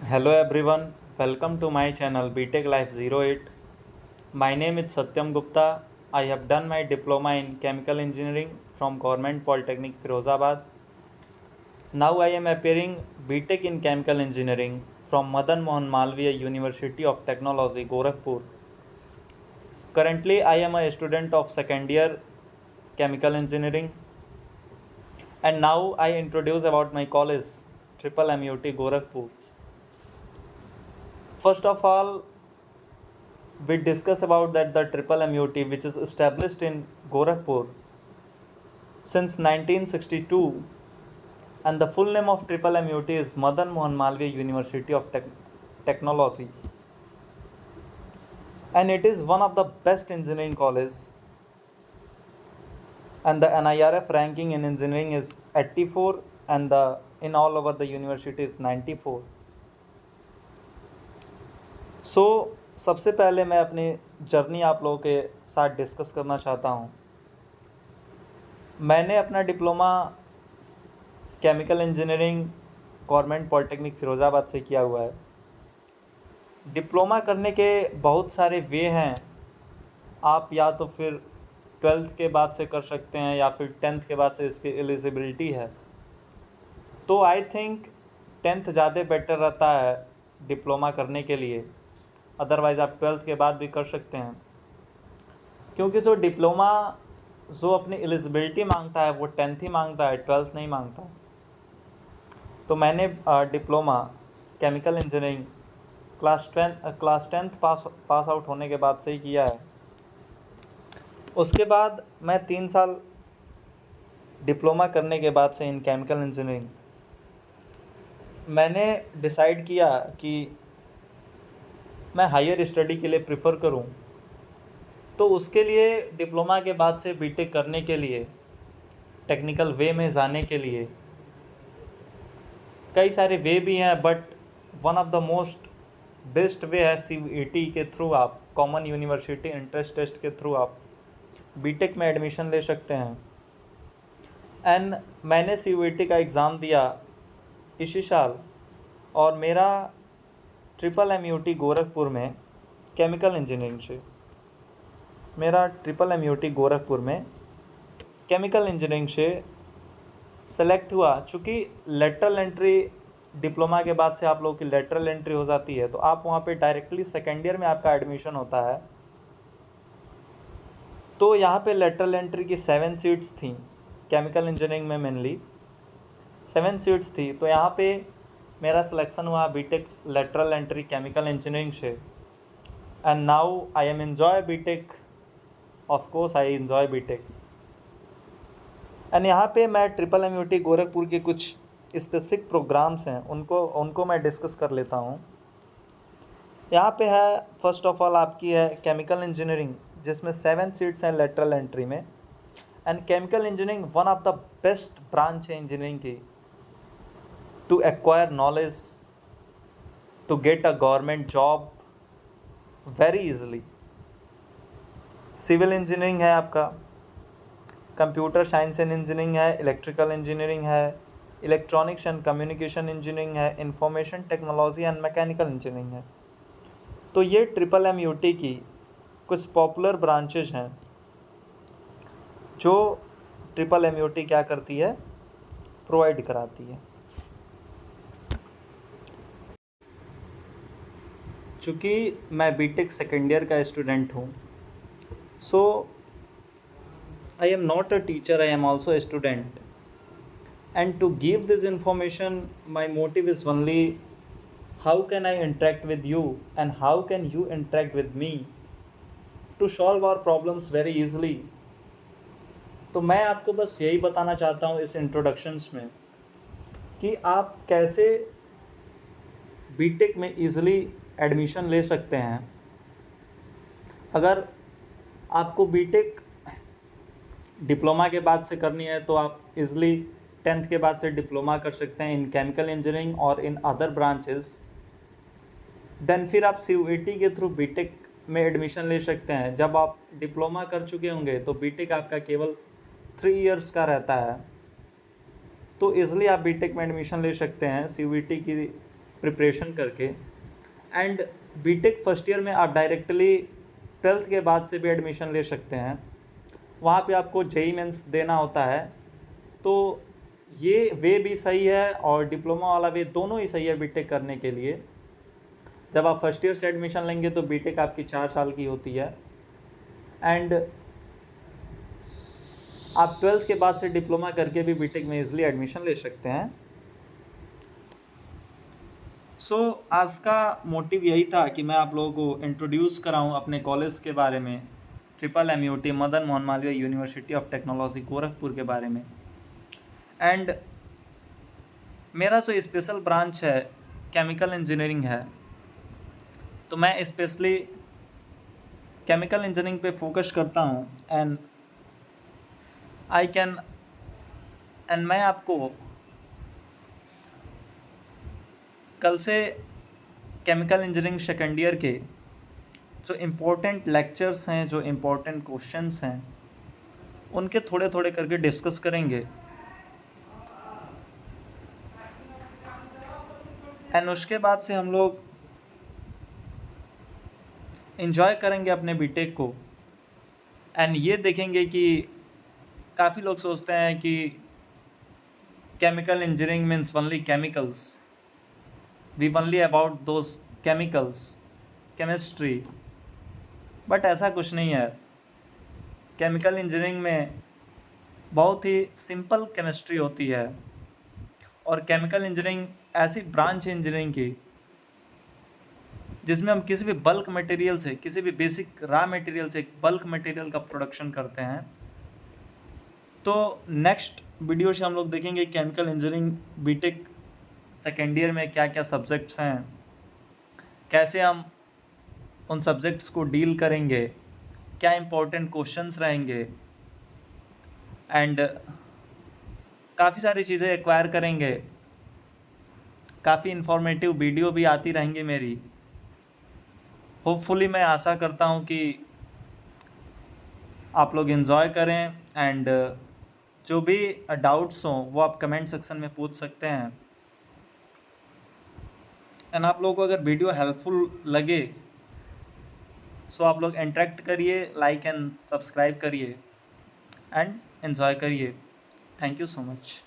Hello everyone, welcome to my channel BTech Life 08. My name is Satyam Gupta. I have done my diploma in chemical engineering from Government Polytechnic Firozabad. Now I am appearing BTech in chemical engineering from Madan Mohan Malviya University of Technology, Gorakhpur. Currently I am a student of second year chemical engineering, and now I introduce about my college Triple MUT Gorakhpur. First of all, we discuss about that the Triple MUT, which is established in Gorakhpur since 1962, and the full name of Triple MUT is Madan Mohan Malviya University of Technology, and it is one of the best engineering colleges, and the NIRF ranking in engineering is 84, and the in all over the university is 94. सो सबसे पहले मैं अपनी journey आप लोगों के साथ discuss करना चाहता हूँ। मैंने अपना diploma chemical engineering government polytechnic Firozabad से किया हुआ है। डिप्लोमा करने के बहुत सारे वे हैं। आप या तो फिर 12th के बाद से कर सकते हैं या फिर 10th के बाद से इसकी एलिजिबिलिटी है। तो आई थिंक 10th ज़्यादा बेटर रहता है डिप्लोमा करने के लिए। अदरवाइज़ आप 12th के बाद भी कर सकते हैं, क्योंकि जो डिप्लोमा जो अपनी एलिजिबिलिटी मांगता है वो 10th ही मांगता है, 12th नहीं मांगता। तो मैंने diploma chemical engineering class 10th pass out होने के बाद से ही किया है। उसके बाद मैं 3 साल डिप्लोमा करने के बाद से इन केमिकल इंजीनियरिंग मैंने डिसाइड किया कि मैं हायर स्टडी के लिए प्रेफर करूं। तो उसके लिए डिप्लोमा के बाद से बीटेक करने के लिए, टेक्निकल वे में जाने के लिए कई सारे वे भी हैं, but one of the most best way है CUET के थ्रू आप कॉमन यूनिवर्सिटी एंट्रेंस टेस्ट के थ्रू आप बीटेक में एडमिशन ले सकते हैं। एंड मैंने CUET का एग्ज़ाम दिया इसी साल, और मेरा ट्रिपल MUT गोरखपुर में केमिकल इंजीनियरिंग से सेलेक्ट हुआ। चूँकि लेटरल एंट्री डिप्लोमा के बाद से आप लोगों की लेटरल एंट्री हो जाती है, तो आप वहाँ पे डायरेक्टली सेकेंड ईयर में आपका एडमिशन होता है। तो यहाँ पे लेटरल एंट्री की 7 सीट्स थी केमिकल इंजीनियरिंग में, मेनली 7 सीट्स थी। तो यहाँ पे मेरा सिलेक्शन हुआ BTech lateral entry chemical engineering से। And now I am enjoy BTech, of course I enjoy BTech. And यहाँ पे मैं ट्रिपल MUT गोरखपुर के कुछ स्पेसिफिक प्रोग्राम्स हैं, उनको मैं डिस्कस कर लेता हूँ। यहाँ पे है, फर्स्ट ऑफ ऑल आपकी है केमिकल इंजीनियरिंग, जिसमें 7 सीट्स हैं लेटरल एंट्री में। And chemical engineering one of the best branch है इंजीनियरिंग की to acquire knowledge, to get a government job very easily. Civil engineering है आपका, कंप्यूटर साइंस एंड इंजीनियरिंग है, इलेक्ट्रिकल इंजीनियरिंग है, electronics and communication engineering है, information technology and mechanical engineering है। तो ये ट्रिपल MUT की कुछ पॉपुलर ब्रांचेज हैं जो ट्रिपल MUT क्या करती है, प्रोवाइड कराती है। चूँकि मैं बीटेक सेकेंड ईयर का स्टूडेंट हूँ, सो I am not a teacher, I am also a student. And to give this information, my motive is only how can I interact with you and how can you interact with me to solve our problems very easily. तो मैं आपको बस यही बताना चाहता हूँ इस introductions में कि आप कैसे बीटेक में ईज़िली एडमिशन ले सकते हैं। अगर आपको बीटेक डिप्लोमा के बाद से करनी है तो आप इज़िली 10th के बाद से डिप्लोमा कर सकते हैं इन केमिकल इंजीनियरिंग और इन अदर ब्रांचेस। देन फिर आप CUET के थ्रू बीटेक में एडमिशन ले सकते हैं। जब आप डिप्लोमा कर चुके होंगे तो बीटेक आपका केवल 3 इयर्स का रहता है, तो इज़िली आप बीटेक में एडमिशन ले सकते हैं CUET की प्रिपरेशन करके, एंड बीटेक फर्स्ट ईयर में आप डायरेक्टली 12th के बाद से भी एडमिशन ले सकते हैं। वहाँ पे आपको जेईई मेंस देना होता है। तो ये वे भी सही है और डिप्लोमा वाला वे, दोनों ही सही है बीटेक करने के लिए। जब आप फर्स्ट ईयर से एडमिशन लेंगे तो बीटेक आपकी 4 साल की होती है, एंड आप 12th के बाद से डिप्लोमा करके भी बीटेक में इजीली एडमिशन ले सकते हैं। आज का मोटिव यही था कि मैं आप लोगों को इंट्रोड्यूस कराऊं अपने कॉलेज के बारे में, MMUT Madan Mohan Malviya university of technology Gorakhpur के बारे में। एंड मेरा जो स्पेशल ब्रांच है केमिकल इंजीनियरिंग है, तो मैं स्पेशली केमिकल इंजीनियरिंग पे फोकस करता हूँ। एंड मैं आपको कल से केमिकल इंजीनियरिंग सेकेंड ईयर के जो इम्पोर्टेंट लेक्चर्स हैं, जो इम्पोर्टेंट क्वेश्चंस हैं, उनके थोड़े थोड़े करके डिस्कस करेंगे। एंड उसके बाद से हम लोग इन्जॉय करेंगे अपने बीटेक को। एंड ये देखेंगे कि काफ़ी लोग सोचते हैं कि chemical engineering means only chemicals, we only about those chemicals, chemistry, but ऐसा कुछ नहीं है। केमिकल इंजीनियरिंग में बहुत ही सिंपल केमिस्ट्री होती है, और केमिकल इंजीनियरिंग ऐसी ब्रांच है इंजीनियरिंग की जिसमें हम किसी भी बल्क मटेरियल से, किसी भी बेसिक रॉ मटेरियल से बल्क मटेरियल का प्रोडक्शन करते हैं। तो नेक्स्ट वीडियो से हम लोग देखेंगे chemical engineering BTech second year में क्या क्या सब्जेक्ट्स हैं, कैसे हम उन सब्जेक्ट्स को डील करेंगे, क्या इम्पोर्टेंट क्वेश्चंस रहेंगे, एंड काफ़ी सारी चीज़ें एक्वायर करेंगे। काफ़ी इन्फॉर्मेटिव वीडियो भी आती रहेंगी मेरी। होपफुली मैं आशा करता हूँ कि आप लोग इन्जॉय करें, एंड जो भी डाउट्स हों वो आप कमेंट सेक्शन में पूछ सकते हैं। एंड आप लोगों को अगर वीडियो हेल्पफुल लगे सो आप लोग इंटरेक्ट करिए, लाइक एंड सब्सक्राइब करिए, एंड एन्जॉय करिए। Thank you so much.